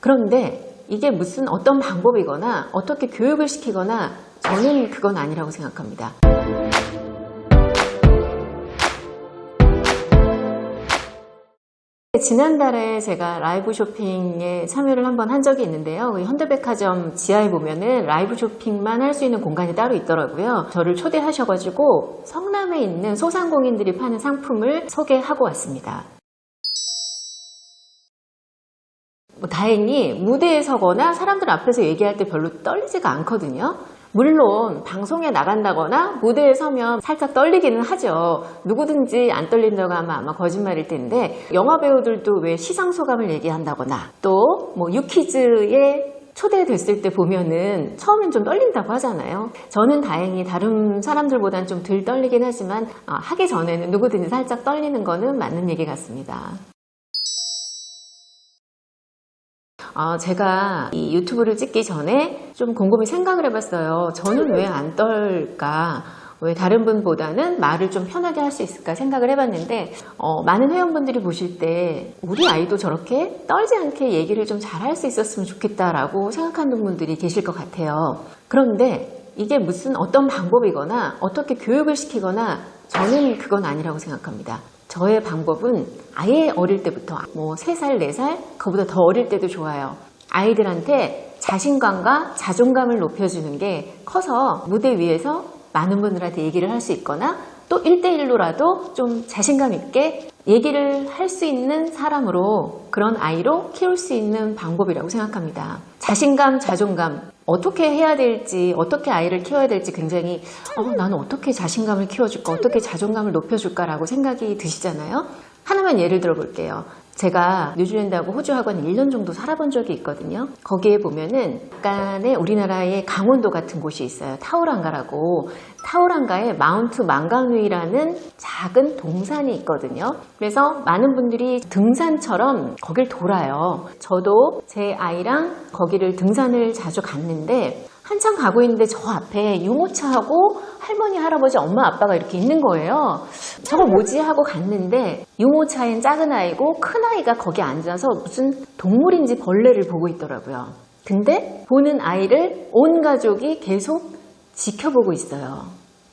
그런데 이게 무슨 어떤 방법이거나 어떻게 교육을 시키거나 저는 그건 아니라고 생각합니다. 지난달에 제가 라이브 쇼핑에 참여를 한번 한 적이 있는데요. 현대백화점 지하에 보면은 라이브 쇼핑만 할 수 있는 공간이 따로 있더라고요. 저를 초대하셔가지고 성남에 있는 소상공인들이 파는 상품을 소개하고 왔습니다. 다행히 무대에 서거나 사람들 앞에서 얘기할 때 별로 떨리지가 않거든요. 물론 방송에 나간다거나 무대에 서면 살짝 떨리기는 하죠. 누구든지 안 떨린다고 하면 아마 거짓말일 텐데, 영화 배우들도 왜 시상소감을 얘기한다거나 또 뭐 유퀴즈에 초대됐을 때 보면은 처음엔 좀 떨린다고 하잖아요. 저는 다행히 다른 사람들보다는 좀 덜 떨리긴 하지만 하기 전에는 누구든지 살짝 떨리는 거는 맞는 얘기 같습니다. 제가 이 유튜브를 찍기 전에 좀 곰곰이 생각을 해봤어요. 저는 왜 안 떨까? 왜 다른 분보다는 말을 좀 편하게 할 수 있을까 생각을 해봤는데, 많은 회원분들이 보실 때 우리 아이도 저렇게 떨지 않게 얘기를 좀 잘할 수 있었으면 좋겠다라고 생각하는 분들이 계실 것 같아요. 그런데 이게 무슨 어떤 방법이거나 어떻게 교육을 시키거나 저는 그건 아니라고 생각합니다. 저의 방법은 아예 어릴 때부터, 뭐 3살, 4살, 그보다 더 어릴 때도 좋아요. 아이들한테 자신감과 자존감을 높여주는 게 커서 무대 위에서 많은 분들한테 얘기를 할 수 있거나 또 1대1로라도 좀 자신감 있게 얘기를 할 수 있는 사람으로, 그런 아이로 키울 수 있는 방법이라고 생각합니다. 자신감, 자존감, 어떻게 해야 될지, 어떻게 아이를 키워야 될지 굉장히 나는 어떻게 자신감을 키워줄까, 어떻게 자존감을 높여줄까라고 생각이 드시잖아요. 하나만 예를 들어 볼게요. 제가 뉴질랜드하고 호주하고는 1년 정도 살아본 적이 있거든요. 거기에 보면은 약간의 우리나라의 강원도 같은 곳이 있어요. 타우랑가라고. 타우랑가에 마운트 망강위라는 작은 동산이 있거든요. 그래서 많은 분들이 등산처럼 거길 돌아요. 저도 제 아이랑 거기를 등산을 자주 갔는데, 한참 가고 있는데 저 앞에 유모차하고 할머니, 할아버지, 엄마, 아빠가 이렇게 있는 거예요. 저거 뭐지 하고 갔는데 유모차엔 작은 아이고 큰 아이가 거기 앉아서 무슨 동물인지 벌레를 보고 있더라고요. 근데 보는 아이를 온 가족이 계속 지켜보고 있어요.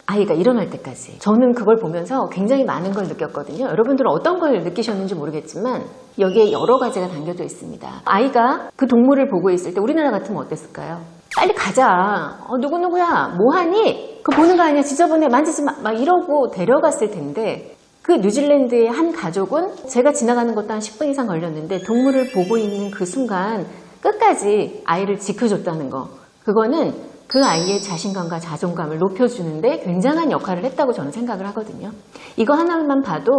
아이가 일어날 때까지. 저는 그걸 보면서 굉장히 많은 걸 느꼈거든요. 여러분들은 어떤 걸 느끼셨는지 모르겠지만 여기에 여러 가지가 담겨져 있습니다. 아이가 그 동물을 보고 있을 때 우리나라 같으면 어땠을까요? 빨리 가자. 누구누구야? 뭐하니? 그거 보는 거 아니야? 지저분해. 만지지 마. 막 이러고 데려갔을 텐데, 그 뉴질랜드의 한 가족은 제가 지나가는 것도 한 10분 이상 걸렸는데 동물을 보고 있는 그 순간 끝까지 아이를 지켜줬다는 거. 그거는 그 아이의 자신감과 자존감을 높여주는데 굉장한 역할을 했다고 저는 생각을 하거든요. 이거 하나만 봐도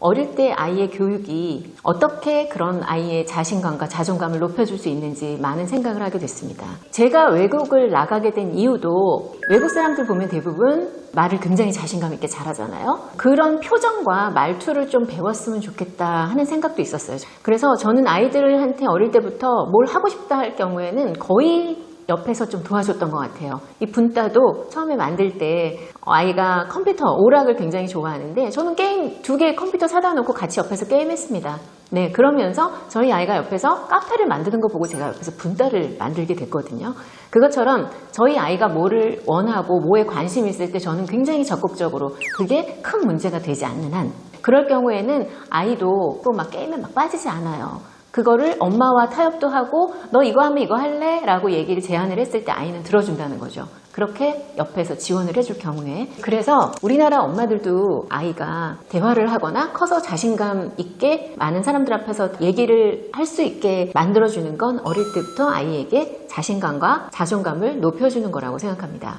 어릴 때 아이의 교육이 어떻게 그런 아이의 자신감과 자존감을 높여줄 수 있는지 많은 생각을 하게 됐습니다. 제가 외국을 나가게 된 이유도, 외국 사람들 보면 대부분 말을 굉장히 자신감 있게 잘하잖아요. 그런 표정과 말투를 좀 배웠으면 좋겠다 하는 생각도 있었어요. 그래서 저는 아이들한테 어릴 때부터 뭘 하고 싶다 할 경우에는 거의 옆에서 좀 도와줬던 것 같아요. 이 분따도 처음에 만들 때 아이가 컴퓨터, 오락을 굉장히 좋아하는데 저는 게임 2개 컴퓨터 사다 놓고 같이 옆에서 게임했습니다. 네, 그러면서 저희 아이가 옆에서 카페를 만드는 거 보고 제가 옆에서 분따를 만들게 됐거든요. 그것처럼 저희 아이가 뭐를 원하고 뭐에 관심이 있을 때 저는 굉장히 적극적으로, 그게 큰 문제가 되지 않는 한, 그럴 경우에는 아이도 또 막 게임에 막 빠지지 않아요. 그거를 엄마와 타협도 하고 너 이거 하면 이거 할래? 라고 얘기를 제안을 했을 때 아이는 들어준다는 거죠. 그렇게 옆에서 지원을 해줄 경우에. 그래서 우리나라 엄마들도 아이가 대화를 하거나 커서 자신감 있게 많은 사람들 앞에서 얘기를 할 수 있게 만들어주는 건 어릴 때부터 아이에게 자신감과 자존감을 높여주는 거라고 생각합니다.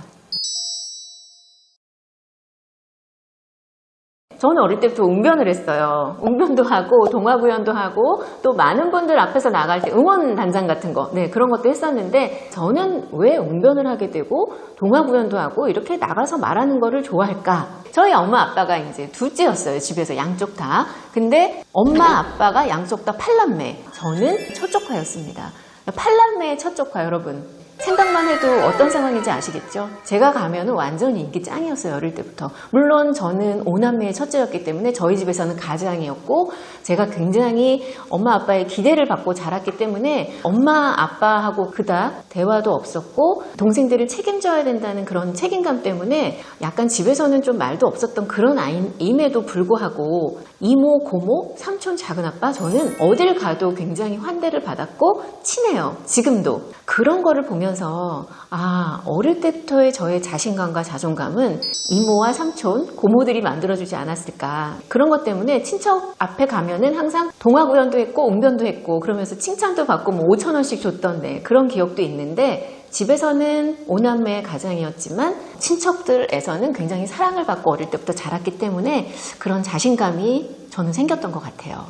저는 어릴 때부터 웅변을 했어요. 웅변도 하고 동화구연도 하고 또 많은 분들 앞에서 나갈 때 응원단장 같은 거, 네, 그런 것도 했었는데 저는 왜 웅변을 하게 되고 동화구연도 하고 이렇게 나가서 말하는 거를 좋아할까? 저희 엄마 아빠가 이제 둘째였어요. 집에서 양쪽 다. 근데 엄마 아빠가 양쪽 다 팔남매, 저는 첫조카였습니다. 팔남매의 첫조카 여러분. 생각만 해도 어떤 상황인지 아시겠죠? 제가 가면은 완전 인기 짱이었어요, 어릴 때부터. 물론 저는 5남매의 첫째였기 때문에 저희 집에서는 가장이었고, 제가 굉장히 엄마 아빠의 기대를 받고 자랐기 때문에 엄마 아빠하고 그닥 대화도 없었고, 동생들을 책임져야 된다는 그런 책임감 때문에 약간 집에서는 좀 말도 없었던 그런 아이임에도 불구하고, 이모, 고모, 삼촌, 작은아빠, 저는 어딜 가도 굉장히 환대를 받았고 친해요. 지금도. 그런 거를 보면서 어릴 때부터의 저의 자신감과 자존감은 이모와 삼촌, 고모들이 만들어주지 않았을까. 그런 것 때문에 친척 앞에 가면은 항상 동화구연도 했고 웅변도 했고 그러면서 칭찬도 받고 뭐 5,000원씩 줬던데 그런 기억도 있는데, 집에서는 5남매의 가장이었지만 친척들에서는 굉장히 사랑을 받고 어릴 때부터 자랐기 때문에 그런 자신감이 저는 생겼던 것 같아요.